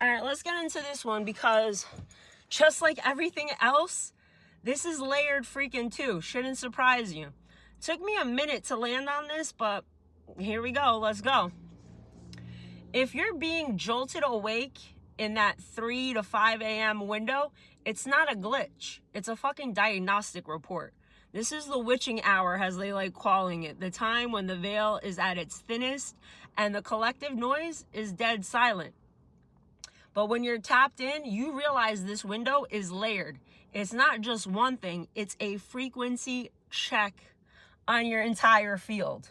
All right, let's get into this one because just like everything else, this is layered freaking too. Shouldn't surprise you. Took me a minute to land on this, but here we go. Let's go. If you're being jolted awake in that 3 to 5 a.m. window, it's not a glitch. It's a fucking diagnostic report. This is the witching hour, as they like calling it, the time when the veil is at its thinnest and the collective noise is dead silent. But when you're tapped in, you realize this window is layered. It's not just one thing, it's a frequency check on your entire field.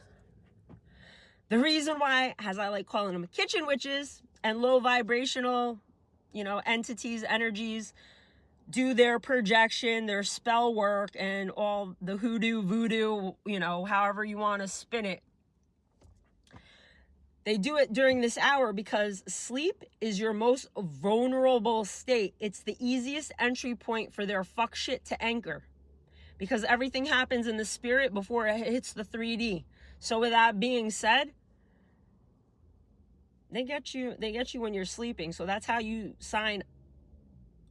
The reason why, as I like calling them, kitchen witches and low vibrational, entities, energies, do their projection, their spell work, and all the hoodoo, voodoo, however you want to spin it. They do it during this hour because sleep is your most vulnerable state. It's the easiest entry point for their fuck shit to anchor because everything happens in the spirit before it hits the 3D. So with that being said, they get you when you're sleeping. So that's how you sign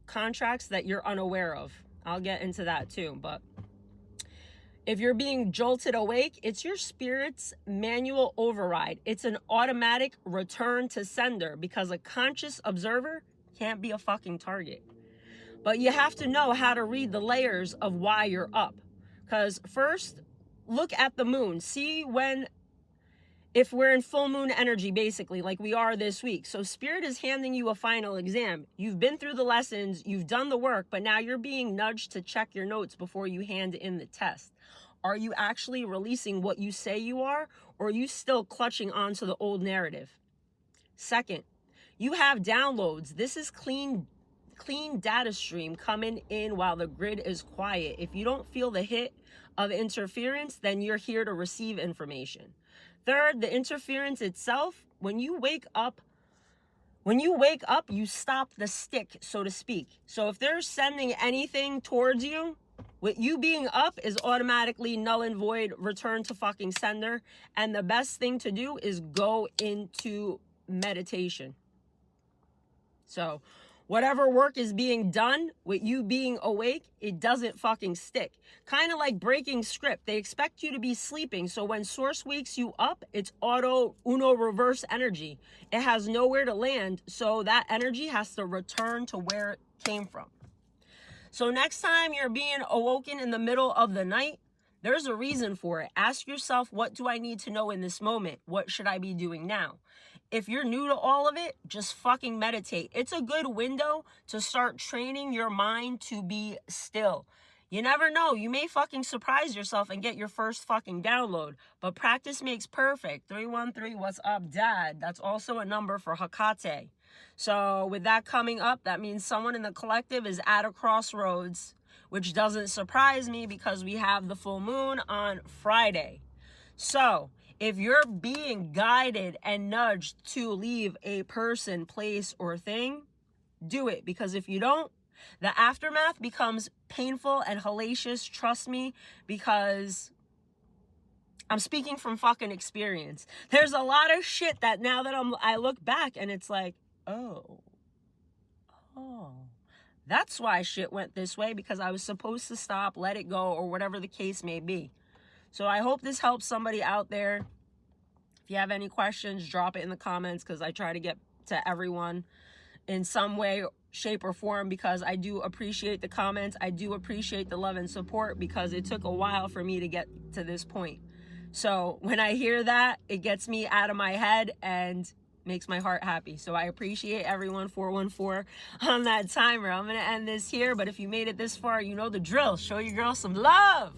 contracts that you're unaware of. I'll get into that too, but if you're being jolted awake, it's your spirit's manual override. It's an automatic return to sender because a conscious observer can't be a fucking target. But you have to know how to read the layers of why you're up. Because first, look at the moon. See if we're in full moon energy, basically, like we are this week. So spirit is handing you a final exam. You've been through the lessons, you've done the work, but now you're being nudged to check your notes before you hand in the test. Are you actually releasing what you say you are, or are you still clutching onto the old narrative? Second, you have downloads. This is clean data stream coming in while the grid is quiet. If you don't feel the hit of interference, then you're here to receive information. Third, the interference itself, when you wake up, you stop the stick, so to speak. So if they're sending anything towards you, with you being up is automatically null and void, return to fucking sender. And the best thing to do is go into meditation. So whatever work is being done with you being awake, it doesn't fucking stick. Kind of like breaking script. They expect you to be sleeping. So when source wakes you up, it's auto uno reverse energy. It has nowhere to land. So that energy has to return to where it came from. So next time you're being awoken in the middle of the night, there's a reason for it. Ask yourself, what do I need to know in this moment? What should I be doing now? If you're new to all of it, just fucking meditate. It's a good window to start training your mind to be still. You never know. You may fucking surprise yourself and get your first fucking download. But practice makes perfect. 313, what's up, Dad? That's also a number for Hakate. So with that coming up, that means someone in the collective is at a crossroads, which doesn't surprise me because we have the full moon on Friday. So if you're being guided and nudged to leave a person, place, or thing, do it. Because if you don't, the aftermath becomes painful and hellacious. Trust me, because I'm speaking from fucking experience. There's a lot of shit that now that I look back and it's like, oh, that's why shit went this way, because I was supposed to stop, let it go, or whatever the case may be. So I hope this helps somebody out there. If you have any questions, drop it in the comments, because I try to get to everyone in some way, shape, or form, because I do appreciate the comments. I do appreciate the love and support, because it took a while for me to get to this point. So when I hear that, it gets me out of my head and makes my heart happy. So I appreciate everyone. 414 on that timer. I'm going to end this here, but if you made it this far, you know the drill. Show your girl some love.